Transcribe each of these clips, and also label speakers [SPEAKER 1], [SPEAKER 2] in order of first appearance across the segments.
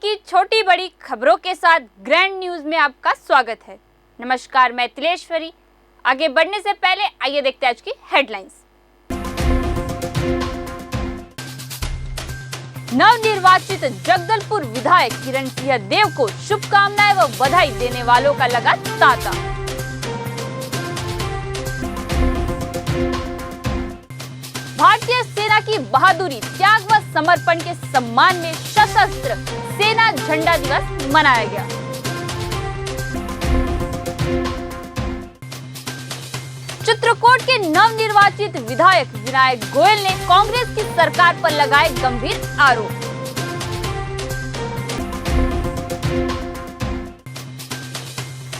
[SPEAKER 1] की छोटी बड़ी खबरों के साथ ग्रैंड न्यूज में आपका स्वागत है। नमस्कार, मैं तिलेश्वरी। आगे बढ़ने से पहले आइए देखते हैं आज की हेडलाइंस। नवनिर्वाचित जगदलपुर विधायक किरण सिंह देव को शुभकामनाएं व बधाई देने वालों का लगा तांता। भारतीय सेना की बहादुरी, त्याग व समर्पण के सम्मान में सशस्त्र सेना झंडा दिवस मनाया गया। चित्रकूट के नवनिर्वाचित विधायक विनायक गोयल ने कांग्रेस की सरकार पर लगाए गंभीर आरोप।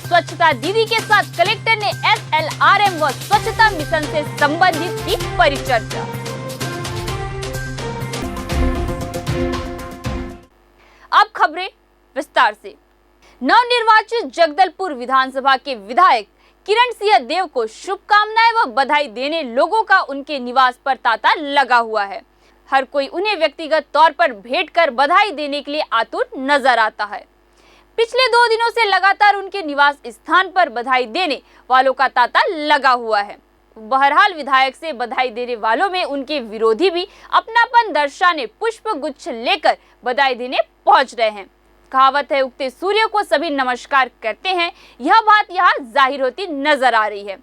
[SPEAKER 1] स्वच्छता दीदी के साथ कलेक्टर ने SLRM व स्वच्छता मिशन से संबंधित की परिचर्चा। अब खबरें विस्तार से। नवनिर्वाचित जगदलपुर विधानसभा के विधायक किरण सिंह देव को शुभकामनाएं व बधाई देने लोगों का उनके निवास पर तांता लगा हुआ है। हर कोई उन्हें व्यक्तिगत तौर पर भेंट कर बधाई देने के लिए आतुर नजर आता है। पिछले 2 दिनों से लगातार उनके निवास स्थान पर बधाई देने वालों का तांता लगा हुआ है। बहरहाल विधायक से बधाई देने वालों में उनके विरोधी भी अपनापन दर्शाने पुष्प गुच्छ लेकर बधाई देने पहुंच रहे हैं। कहावत है, उगते सूर्य को सभी नमस्कार करते हैं। यह बात यहाँ जाहिर होती नजर आ रही है।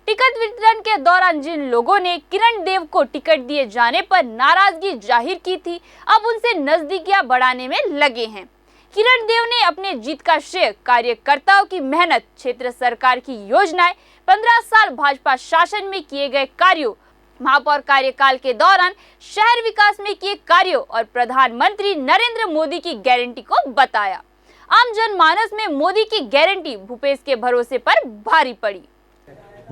[SPEAKER 1] टिकट वितरण के दौरान जिन लोगों ने किरण देव को टिकट दिए जाने पर नाराजगी जाहिर की थी, अब उनसे नजदीकियां बढ़ाने में लगे हैं। किरण देव ने अपने जीत का श्रेय कार्यकर्ताओं की मेहनत, क्षेत्र सरकार की योजनाएं, 15 साल भाजपा शासन में किए गए कार्यों, महापौर कार्यकाल के दौरान शहर विकास में किए कार्यों और प्रधानमंत्री नरेंद्र मोदी की गारंटी को बताया। आम जनमानस में मोदी की गारंटी भूपेश के भरोसे पर भारी पड़ी।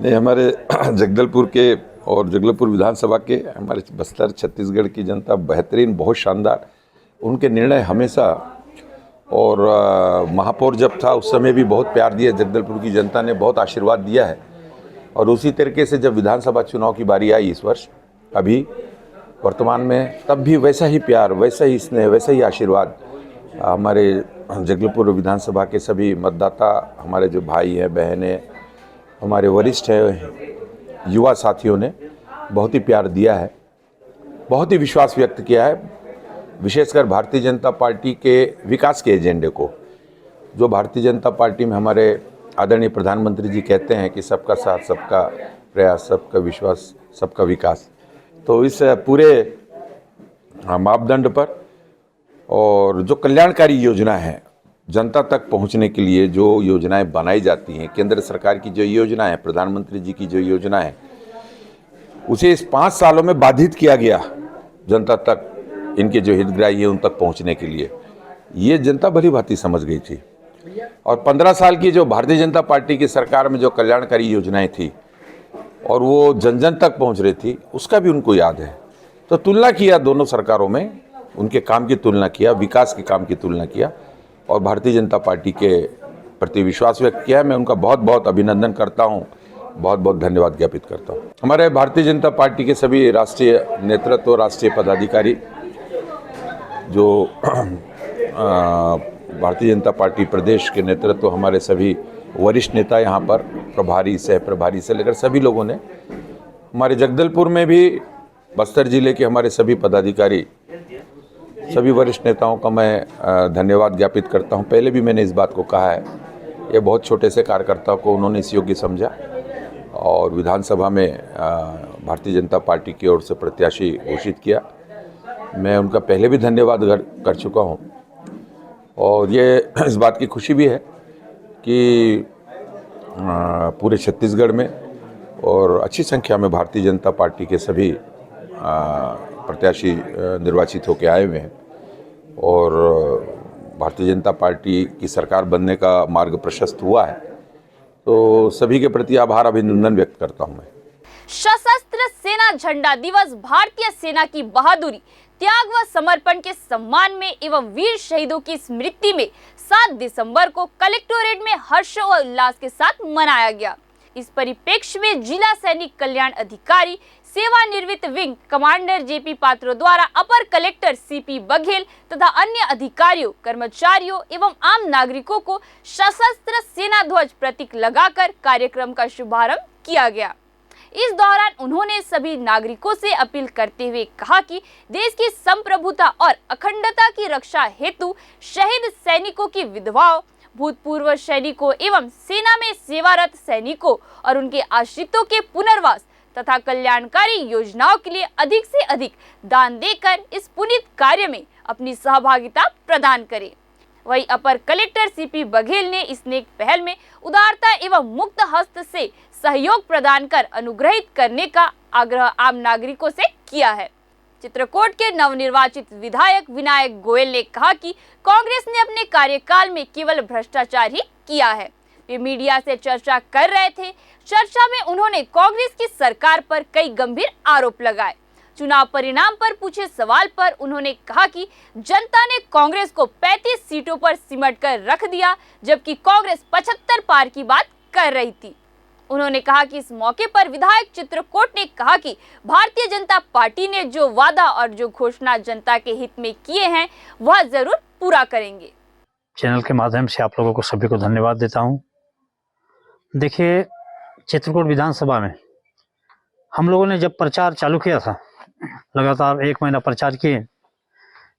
[SPEAKER 2] नहीं, हमारे जगदलपुर के और जगदलपुर विधानसभा के हमारे बस्तर छत्तीसगढ़ की जनता बेहतरीन, बहुत शानदार, उनके निर्णय हमेशा, और महापौर जब था उस समय भी बहुत प्यार दिया, जगदलपुर की जनता ने बहुत आशीर्वाद दिया है। और उसी तरीके से जब विधानसभा चुनाव की बारी आई इस वर्ष, अभी वर्तमान में, तब भी वैसा ही प्यार, वैसा ही स्नेह, वैसा ही आशीर्वाद हमारे जगदलपुर विधानसभा के सभी मतदाता, हमारे जो भाई हैं, बहन हैं, हमारे वरिष्ठ हैं, युवा साथियों ने बहुत ही प्यार दिया है, बहुत ही विश्वास व्यक्त किया है। विशेषकर भारतीय जनता पार्टी के विकास के एजेंडे को, जो भारतीय जनता पार्टी में हमारे आदरणीय प्रधानमंत्री जी कहते हैं कि सबका साथ, सबका प्रयास, सबका विश्वास, सबका विकास, तो इस पूरे मापदंड पर और जो कल्याणकारी योजना है, जनता तक पहुंचने के लिए जो योजनाएं बनाई जाती हैं, केंद्र सरकार की जो योजना है, प्रधानमंत्री जी की जो योजना है, उसे इस 5 सालों में बाधित किया गया जनता तक, इनके जो हितग्राही है उन तक पहुंचने के लिए। ये जनता भली भांति समझ गई थी। और 15 साल की जो भारतीय जनता पार्टी की सरकार में जो कल्याणकारी योजनाएं थी और वो जन जन तक पहुंच रही थी, उसका भी उनको याद है। तो तुलना किया दोनों सरकारों में, उनके काम की तुलना किया, विकास के काम की तुलना किया और भारतीय जनता पार्टी के प्रति विश्वास व्यक्त किया। मैं उनका बहुत बहुत अभिनंदन करता हूँ, बहुत बहुत धन्यवाद ज्ञापित करता हूँ। हमारे भारतीय जनता पार्टी के सभी राष्ट्रीय नेतृत्व, राष्ट्रीय पदाधिकारी, जो भारतीय जनता पार्टी प्रदेश के नेतृत्व, हमारे सभी वरिष्ठ नेता यहाँ पर, प्रभारी, सह प्रभारी से लेकर सभी लोगों ने, हमारे जगदलपुर में भी, बस्तर जिले के हमारे सभी पदाधिकारी, सभी वरिष्ठ नेताओं का मैं धन्यवाद ज्ञापित करता हूँ। पहले भी मैंने इस बात को कहा है, ये बहुत छोटे से कार्यकर्ता को उन्होंने इस योग्य समझा और विधानसभा में भारतीय जनता पार्टी की ओर से प्रत्याशी घोषित किया। मैं उनका पहले भी धन्यवाद कर चुका हूं और ये इस बात की खुशी भी है कि पूरे छत्तीसगढ़ में और अच्छी संख्या में भारतीय जनता पार्टी के सभी प्रत्याशी निर्वाचित होकर आए हुए हैं और भारतीय जनता पार्टी की सरकार बनने का मार्ग प्रशस्त हुआ है। तो सभी के प्रति आभार, अभिनंदन व्यक्त करता हूं मैं।
[SPEAKER 1] सशस्त्र सेना झंडा दिवस भारतीय सेना की बहादुरी, त्याग व समर्पण के सम्मान में एवं वीर शहीदों की स्मृति में 7 दिसंबर को कलेक्टोरेट में हर्ष और उल्लास के साथ मनाया गया। इस परिप्रेक्ष्य में जिला सैनिक कल्याण अधिकारी सेवानिवृत्त विंग कमांडर जेपी पात्रो द्वारा अपर कलेक्टर सीपी बघेल तथा अन्य अधिकारियों, कर्मचारियों एवं आम नागरिकों को सशस्त्र सेना ध्वज प्रतीक लगाकर कार्यक्रम का शुभारंभ किया गया। इस दौरान उन्होंने सभी नागरिकों से अपील करते हुए कहा कि देश की संप्रभुता और अखंडता की रक्षा हेतु शहीद सैनिकों की विधवाओं, भूतपूर्व सैनिकों एवं सेना में सेवारत सैनिकों और उनके आश्रितों के पुनर्वास तथा कल्याणकारी योजनाओं के लिए अधिक से अधिक दान देकर इस पुनीत कार्य में अपनी सहभागिता प्रदान करें। वहीं अपर कलेक्टर सीपी बघेल ने इस नेक पहल में उदारता एवं मुक्त हस्त से सहयोग प्रदान कर अनुग्रहित करने का आग्रह आम नागरिकों से किया है। चित्रकूट के नवनिर्वाचित विधायक विनायक गोयल ने कहा कि कांग्रेस ने अपने कार्यकाल में केवल भ्रष्टाचार ही किया है। वे मीडिया से चर्चा कर रहे थे। चर्चा में उन्होंने कांग्रेस की सरकार पर कई गंभीर आरोप लगाए। चुनाव परिणाम पर पूछे सवाल पर उन्होंने कहा कि जनता ने कांग्रेस को 35 सीटों पर सिमट कर रख दिया, जबकि कांग्रेस 75 पार की बात कर रही थी। उन्होंने कहा कि इस मौके पर विधायक चित्रकूट ने कहा कि भारतीय जनता पार्टी ने जो वादा और जो घोषणा जनता के हित में किए हैं वह जरूर पूरा करेंगे।
[SPEAKER 3] चैनल के माध्यम से आप लोगों को सभी को धन्यवाद देता हूं। देखिए, चित्रकूट विधानसभा में हम लोगों ने जब प्रचार चालू किया था, लगातार 1 महीना प्रचार किए,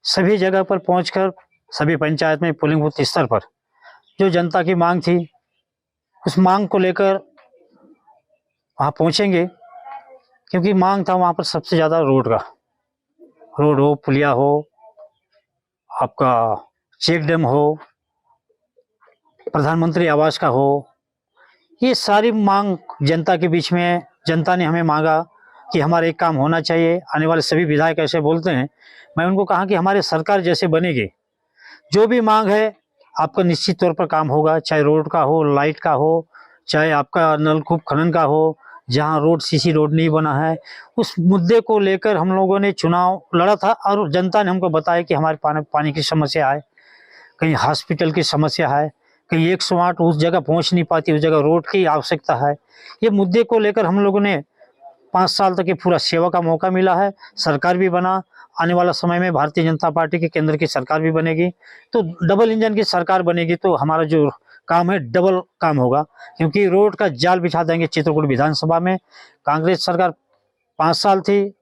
[SPEAKER 3] सभी जगह पर पहुंचकर सभी पंचायत में पोलिंग बूथ स्तर पर जो जनता की मांग थी उस मांग को लेकर वहाँ पहुँचेंगे, क्योंकि मांग था वहाँ पर सबसे ज़्यादा रोड का। रोड हो, पुलिया हो, आपका चेक डैम हो, प्रधानमंत्री आवास का हो, ये सारी मांग जनता के बीच में जनता ने हमें मांगा कि हमारा एक काम होना चाहिए। आने वाले सभी विधायक ऐसे बोलते हैं। मैं उनको कहा कि हमारी सरकार जैसे बनेगी, जो भी मांग है आपका निश्चित तौर पर काम होगा, चाहे रोड का हो, लाइट का हो, चाहे आपका नलकूप खनन का हो। जहां रोड सीसी रोड नहीं बना है, उस मुद्दे को लेकर हम लोगों ने चुनाव लड़ा था और जनता ने हमको बताया कि हमारे पानी की समस्या है, कहीं हॉस्पिटल की समस्या है, कहीं 108 उस जगह पहुंच नहीं पाती, उस जगह रोड की आवश्यकता है। ये मुद्दे को लेकर हम लोगों ने 5 साल तक ये पूरा सेवा का मौका मिला है। सरकार भी बना। आने वाला समय में भारतीय जनता पार्टी के केंद्र की सरकार भी बनेगी, तो डबल इंजन की सरकार बनेगी, तो हमारा जो काम है डबल काम होगा, क्योंकि रोड का जाल बिछा देंगे चित्रकूट विधानसभा में। कांग्रेस सरकार 5 साल थी,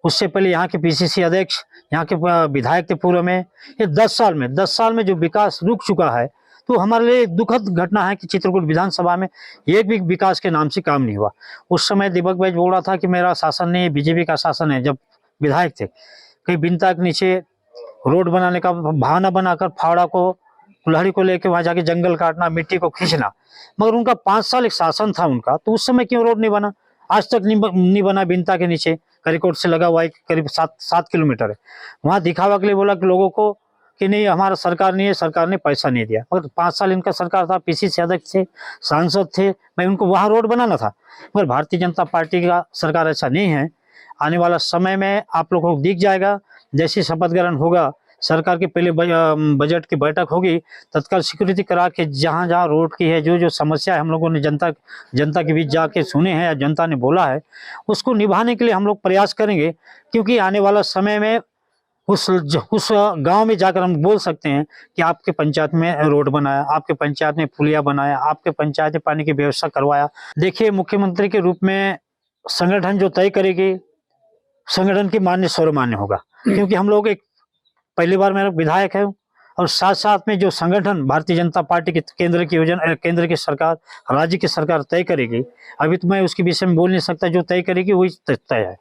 [SPEAKER 3] उससे पहले यहाँ के पीसीसी अध्यक्ष, यहाँ के विधायक थे पूर्व में। ये 10 साल में जो विकास रुक चुका है, तो हमारे लिए दुखद घटना है कि चित्रकूट विधानसभा में एक भी विकास के नाम से काम नहीं हुआ। उस समय दीपक भाई बोल रहा था कि मेरा शासन नहीं, बीजेपी का शासन है, जब विधायक थे। कहीं बिनता के नीचे रोड बनाने का बहाना बनाकर फावड़ा को, कुल्हाड़ी को लेकर वहां जाके जंगल काटना, मिट्टी को खींचना। मगर उनका 5 साल एक शासन था उनका, तो उस समय क्यों रोड नहीं बना? आज तक नहीं बना। बिनता के नीचे करिकोट से लगा हुआ है, करीब 7 किलोमीटर है। वहां दिखावा के लिए बोला कि लोगों को कि नहीं हमारा सरकार नहीं है, सरकार ने पैसा नहीं दिया। मगर 5 साल इनका सरकार था, पीसीसी अध्यक्ष थे, सांसद थे, मैं उनको वहां रोड बनाना था। मगर भारतीय जनता पार्टी का सरकार ऐसा नहीं है। आने वाला समय में आप लोगों को दिख जाएगा, जैसे शपथ ग्रहण होगा, सरकार के पहले बजट की बैठक होगी, तत्काल सिक्योरिटी करा के जहाँ जहाँ रोड की है, जो जो समस्या है हम लोगों ने जनता के बीच जाके सुने हैं या जनता ने बोला है, उसको निभाने के लिए हम लोग प्रयास करेंगे। क्योंकि आने वाला समय में उस गांव में जाकर हम बोल सकते हैं कि आपके पंचायत में रोड बनाया, आपके पंचायत में पुलिया बनाया, आपके पंचायत में पानी की व्यवस्था करवाया। देखिए, मुख्यमंत्री के रूप में संगठन जो तय करेगी, संगठन की मान्य सर्वमान्य होगा। क्योंकि हम लोग एक पहली बार मेरा विधायक है, और साथ साथ में जो संगठन भारतीय जनता पार्टी की केंद्र की योजना, केंद्र की सरकार, राज्य की सरकार तय करेगी, अभी तो मैं उसके विषय में बोल नहीं सकता। जो तय करेगी वही तय है।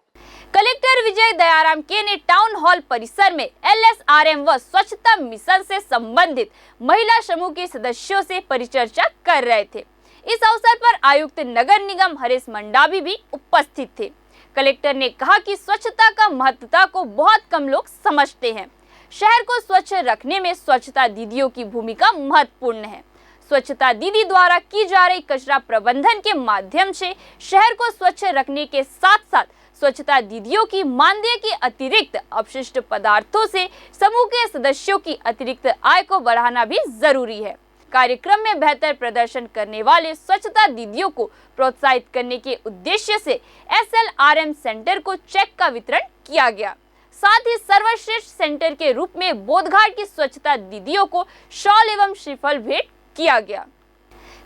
[SPEAKER 1] कलेक्टर विजय दयाराम के ने टाउन हॉल परिसर में LSRM व स्वच्छता मिशन से संबंधित महिला समूह के सदस्यों से परिचर्चा कर रहे थे। इस अवसर पर आयुक्त नगर निगम हरीश मंडावी भी उपस्थित थे। कलेक्टर ने कहा कि स्वच्छता का महत्वता को बहुत कम लोग समझते हैं। शहर को स्वच्छ रखने में स्वच्छता दीदियों की भूमिका महत्वपूर्ण है। स्वच्छता दीदी द्वारा की जा रही कचरा प्रबंधन के माध्यम से शहर को स्वच्छ रखने के साथ साथ स्वच्छता दीदियों की मानदेय के अतिरिक्त अपशिष्ट पदार्थों से समूह के सदस्यों की अतिरिक्त आय को बढ़ाना भी जरूरी है। कार्यक्रम में बेहतर प्रदर्शन करने वाले स्वच्छता दीदियों को प्रोत्साहित करने के उद्देश्य से SLRM सेंटर को चेक का वितरण किया गया। साथ ही सर्वश्रेष्ठ सेंटर के रूप में बोधघाट की स्वच्छता दीदियों को शॉल एवं श्रीफल भेंट किया गया।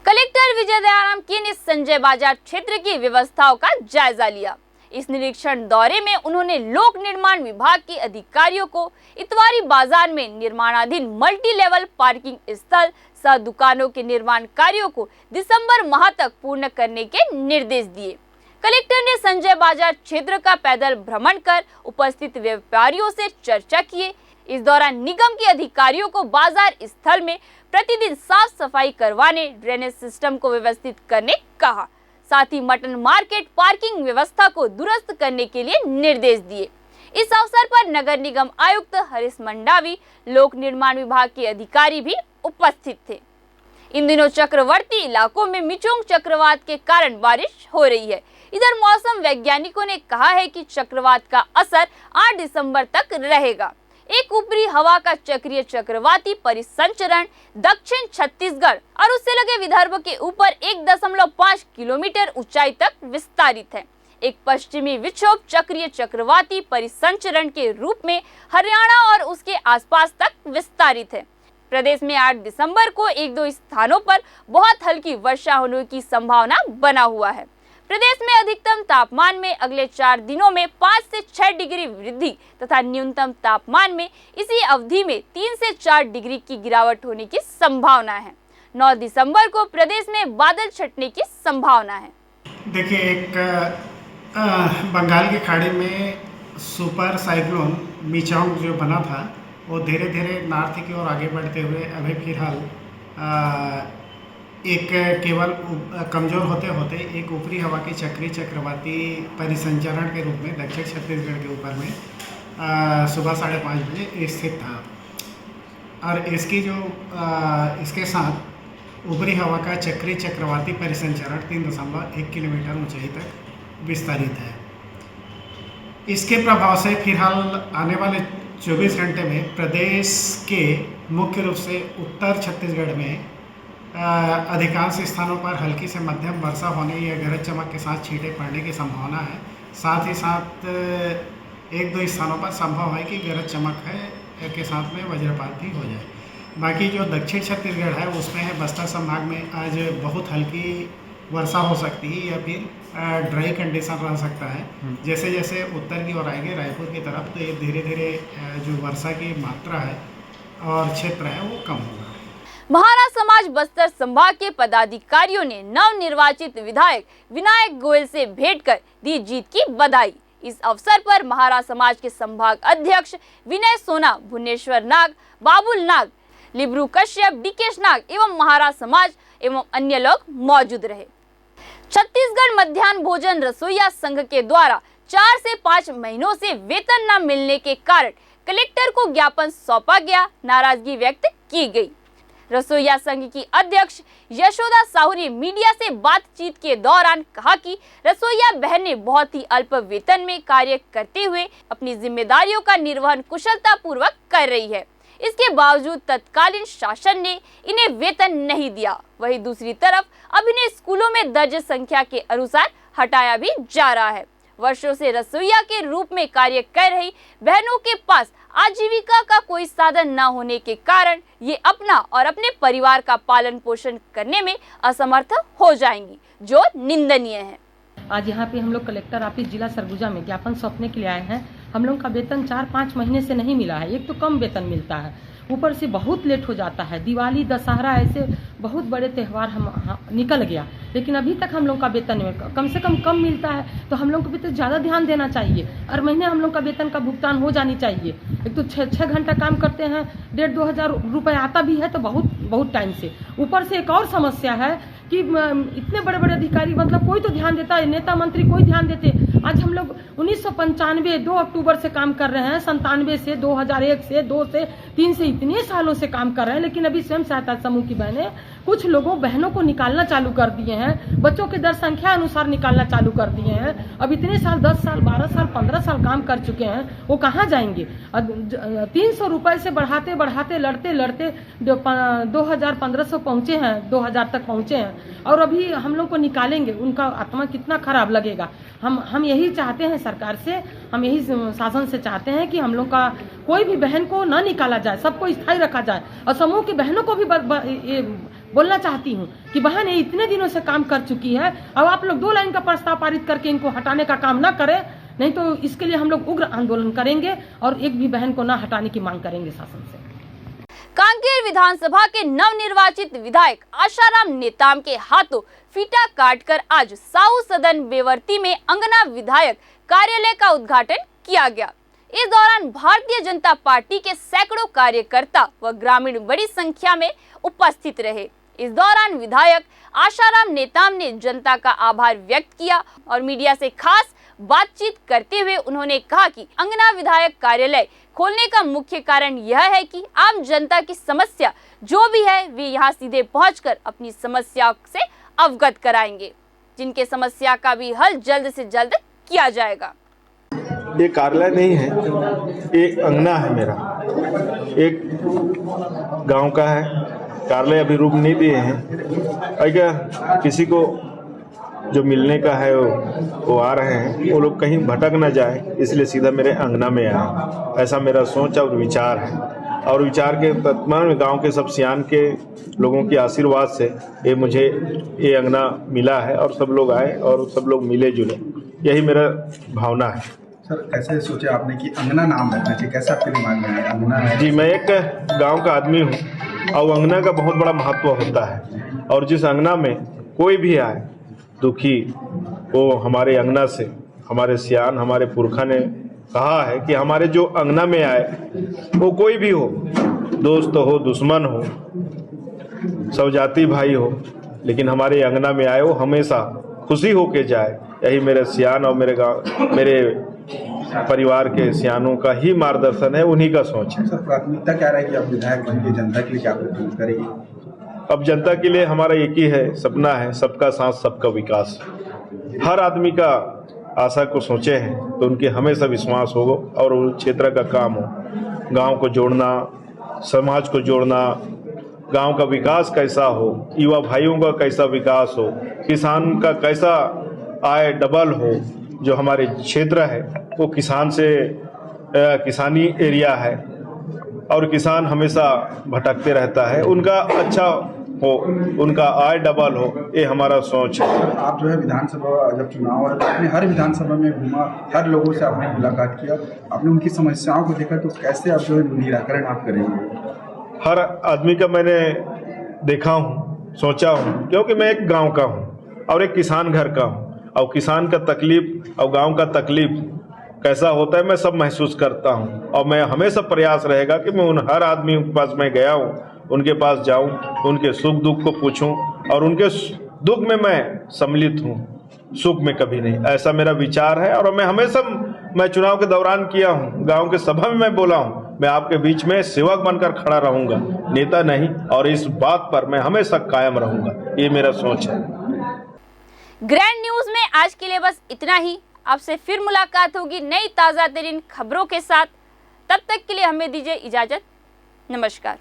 [SPEAKER 1] कलेक्टर विजय दयाराम के ने संजय बाजार क्षेत्र की व्यवस्थाओं का जायजा लिया। इस निरीक्षण दौरे में उन्होंने लोक निर्माण विभाग के अधिकारियों को इतवारी बाजार में निर्माणाधीन मल्टी लेवल पार्किंग स्थल सह दुकानों के निर्माण कार्यों को दिसंबर माह तक पूर्ण करने के निर्देश दिए। कलेक्टर ने संजय बाजार क्षेत्र का पैदल भ्रमण कर उपस्थित व्यापारियों से चर्चा किए। इस दौरान निगम के अधिकारियों को बाजार स्थल में प्रतिदिन साफ सफाई करवाने, ड्रेनेज सिस्टम को व्यवस्थित करने कहा। साथ ही मटन मार्केट पार्किंग व्यवस्था को दुरुस्त करने के लिए निर्देश दिए। इस अवसर पर नगर निगम आयुक्त हरीश मंडावी, लोक निर्माण विभाग के अधिकारी भी उपस्थित थे। इन दिनों चक्रवर्ती इलाकों में मिचोंग चक्रवात के कारण बारिश हो रही है। इधर मौसम वैज्ञानिकों ने कहा है कि चक्रवात का असर 8 दिसंबर तक रहेगा। एक ऊपरी हवा का चक्रीय चक्रवाती परिसंचरण दक्षिण छत्तीसगढ़ और उससे लगे विदर्भ के ऊपर 1.5 किलोमीटर ऊंचाई तक विस्तारित है। एक पश्चिमी विक्षोभ चक्रीय चक्रवाती परिसंचरण के रूप में हरियाणा और उसके आसपास तक विस्तारित है। प्रदेश में 8 दिसंबर को 1-2 स्थानों पर बहुत हल्की वर्षा होने की संभावना बना हुआ है। प्रदेश में अधिकतम तापमान में अगले 4 दिनों में 5 से 6 डिग्री वृद्धि तथा न्यूनतम तापमान में इसी अवधि में 3 से 4 डिग्री की गिरावट होने की संभावना है। 9 दिसंबर को प्रदेश में बादल छटने की संभावना है।
[SPEAKER 4] देखिए, एक बंगाल की खाड़ी में सुपर साइक्लोन मिचोंग जो बना था वो धीरे धीरे नॉर्थ की ओर आगे बढ़ते हुए अभी फिलहाल एक केवल कमज़ोर होते होते एक ऊपरी हवा की चक्रीय चक्रवाती परिसंचरण के रूप में दक्षिण छत्तीसगढ़ के ऊपर में सुबह 5:30 बजे स्थित था। और इसके साथ ऊपरी हवा का चक्रीय चक्रवाती परिसंचरण 3.1 किलोमीटर ऊंचाई तक विस्तारित है। इसके प्रभाव से फिलहाल आने वाले 24 घंटे में प्रदेश के मुख्य रूप से उत्तर छत्तीसगढ़ में अधिकांश स्थानों पर हल्की से मध्यम वर्षा होने या गरज चमक के साथ छींटे पड़ने की संभावना है। साथ ही साथ 1-2 स्थानों पर संभव है कि गरज चमक है के साथ में वज्रपात भी हो जाए। बाकी जो दक्षिण छत्तीसगढ़ है उसमें है बस्तर संभाग में आज बहुत हल्की वर्षा हो सकती है या फिर ड्राई कंडीशन रह सकता है। जैसे जैसे उत्तर की ओर आएंगे रायपुर की तरफ तो ये धीरे धीरे जो वर्षा की मात्रा है और क्षेत्र है वो कम होगा।
[SPEAKER 1] महाराज समाज बस्तर संभाग के पदाधिकारियों ने नवनिर्वाचित विधायक विनायक गोयल से भेंट कर दी जीत की बधाई। इस अवसर पर महाराज समाज के संभाग अध्यक्ष विनय सोना, भुवनेश्वर नाग, बाबुल नाग, लिब्रू कश्यप, डीकेश नाग एवं महाराज समाज एवं अन्य लोग मौजूद रहे। छत्तीसगढ़ मध्याह्न भोजन रसोइया संघ के द्वारा 4 से 5 महीनों से वेतन न मिलने के कारण कलेक्टर को ज्ञापन सौंपा गया। नाराजगी व्यक्त की गई। रसोइया संघ की अध्यक्ष यशोदा साहू ने मीडिया से बातचीत के दौरान कहा कि रसोइया बहनें बहुत ही अल्प वेतन में कार्य करते हुए अपनी जिम्मेदारियों का निर्वहन कुशलता पूर्वक कर रही है। इसके बावजूद तत्कालीन शासन ने इन्हें वेतन नहीं दिया। वहीं दूसरी तरफ अब इन्हें स्कूलों में दर्ज संख्या के अनुसार हटाया भी जा रहा है। वर्षों से रसोइया के रूप में कार्य कर रही बहनों के पास आजीविका का कोई साधन न होने के कारण ये अपना और अपने परिवार का पालन पोषण करने में असमर्थ हो जाएंगी, जो निंदनीय है।
[SPEAKER 5] आज यहाँ पे हम लोग कलेक्टर ऑफिस जिला सरगुजा में ज्ञापन सौंपने के लिए आए हैं। हम लोग का वेतन 4-5 महीने से नहीं मिला है। एक तो कम वेतन मिलता है, ऊपर से बहुत लेट हो जाता है। दिवाली, दशहरा ऐसे बहुत बड़े त्यौहार हम निकल गया, लेकिन अभी तक हम लोग का वेतन कम से कम मिलता है। तो हम लोग को भी तो ज़्यादा ध्यान देना चाहिए। हर महीने हम लोग का वेतन का भुगतान हो जानी चाहिए। एक तो 6 घंटा काम करते हैं, 1,500-2 हज़ार रुपये आता भी है तो बहुत टाइम से। ऊपर से एक और समस्या है कि इतने बड़े बड़े अधिकारी मतलब कोई तो ध्यान देता है, नेता मंत्री कोई ध्यान देते। आज हम लोग 1995 2 अक्टूबर से काम कर रहे हैं, 97 से 2001 से 2 से 3 से इतने सालों से काम कर रहे हैं, लेकिन अभी स्वयं सहायता समूह की बहनें कुछ लोगों बहनों को निकालना चालू कर दिए हैं, बच्चों के दर संख्या अनुसार निकालना चालू कर दिए हैं। अब इतने साल 10 साल 12 साल 15 साल काम कर चुके हैं, वो कहाँ जाएंगे? 300 रुपए से बढ़ाते बढ़ाते लड़ते लड़ते 2500 पहुंचे हैं, 2000 तक पहुंचे हैं, और अभी हम लोग को निकालेंगे। उनका आत्मा कितना खराब लगेगा। हम यही चाहते हैं सरकार से, हम यही शासन से चाहते हैं कि हम लोग का कोई भी बहन को न निकाला जाए, सबको स्थायी रखा जाए। और समूह की बहनों को भी बोलना चाहती हूँ कि बहन ये इतने दिनों से काम कर चुकी है, अब आप लोग 2 लाइन का प्रस्ताव पारित करके इनको हटाने का काम ना करें, नहीं तो इसके लिए हम लोग उग्र आंदोलन करेंगे और एक भी बहन को ना हटाने की मांग करेंगे शासन से।
[SPEAKER 1] कांकेर विधानसभा के नवनिर्वाचित विधायक आशाराम नेताम के हाथों फीता काटकर आज साहू सदन बेवर्ती में अंगना विधायक कार्यालय का उद्घाटन किया गया। इस दौरान भारतीय जनता पार्टी के सैकड़ों कार्यकर्ता व ग्रामीण बड़ी संख्या में उपस्थित रहे। इस दौरान विधायक आशाराम नेताम ने जनता का आभार व्यक्त किया और मीडिया से खास बातचीत करते हुए उन्होंने कहा कि अंगना विधायक कार्यालय खोलने का मुख्य कारण यह है कि आम जनता की समस्या जो भी है वे यहाँ सीधे पहुंचकर अपनी समस्या से अवगत कराएंगे, जिनके समस्या का भी हल जल्द से जल्द किया जाएगा।
[SPEAKER 6] ये कार्यालय नहीं है, एक अंगना है मेरा, एक गांव का है। कार्यालय अभी रूप नहीं दिए हैं। अगर किसी को जो मिलने का है वो आ रहे हैं, वो लोग कहीं भटक ना जाए, इसलिए सीधा मेरे अंगना में आए। ऐसा मेरा सोच और विचार है, और विचार के तत्मान में गांव के सब सियान के लोगों की आशीर्वाद से मुझे ये अंगना मिला है, और सब लोग आए और सब लोग मिले जुले, यही मेरा भावना है।
[SPEAKER 7] सर, कैसे सोचे आपने कि अंगना नाम रखना चाहिए? कैसे आपके दिमाग में आया अंगना है?
[SPEAKER 6] जी, मैं एक गांव का आदमी हूँ और अंगना का बहुत बड़ा महत्व होता है, और जिस अंगना में कोई भी आए दुखी, वो हमारे अंगना से, हमारे सियान हमारे पुरखा ने कहा है कि हमारे जो अंगना में आए वो कोई भी हो, दोस्त हो दुश्मन हो, सब जाति भाई हो, लेकिन हमारे अंगना में आए वो हमेशा खुशी होके जाए। यही मेरे सियान और मेरे परिवार के सियानों का ही मार्गदर्शन है, उन्हीं का सोच है।
[SPEAKER 7] सर, प्राथमिकता क्या रहेगी? आप विधायक बन के जनता के लिए क्या प्रतिनिधित्व करेगी?
[SPEAKER 6] अब जनता के लिए हमारा एक ही है, सपना है सबका साथ सबका विकास। हर आदमी का आशा को सोचे हैं तो उनके हमेशा विश्वास होगा, और उस क्षेत्र का काम हो, गांव को जोड़ना, समाज को जोड़ना, गांव का विकास कैसा हो, युवा भाइयों का कैसा विकास हो, किसान का कैसा आय डबल हो। जो हमारे क्षेत्र है वो किसान से किसानी एरिया है, और किसान हमेशा भटकते रहता है, उनका अच्छा हो, उनका आय डबल हो, ये हमारा सोच है।
[SPEAKER 7] आप जो है विधानसभा जब चुनाव और आपने हर विधानसभा में घूमा, हर लोगों से आपने मुलाकात किया, आपने उनकी समस्याओं को देखा, तो कैसे आप जो है निराकरण आप करेंगे?
[SPEAKER 6] हर आदमी का मैंने देखा हूँ, सोचा हूँ, क्योंकि मैं एक गांव का हूँ और एक किसान घर का हूँ, और किसान का तकलीफ और गांव का तकलीफ कैसा होता है मैं सब महसूस करता हूं। और मैं हमेशा प्रयास रहेगा कि मैं उन हर आदमी के पास मैं गया हूं, उनके पास जाऊं, उनके सुख दुख को पूछूं, और उनके दुख में मैं सम्मिलित हूं, सुख में कभी नहीं। ऐसा मेरा विचार है, और मैं हमेशा मैं चुनाव के दौरान किया हूं, गांव के सभा में मैं बोला हूं, मैं आपके बीच में सेवक बनकर खड़ा रहूंगा, नेता नहीं, और इस बात पर मैं हमेशा कायम रहूंगा, ये मेरा सोच है।
[SPEAKER 1] ग्रैंड न्यूज में आज के लिए बस इतना ही। आपसे फिर मुलाकात होगी नई ताज़ा तरीन खबरों के साथ। तब तक के लिए हमें दीजिए इजाजत। नमस्कार।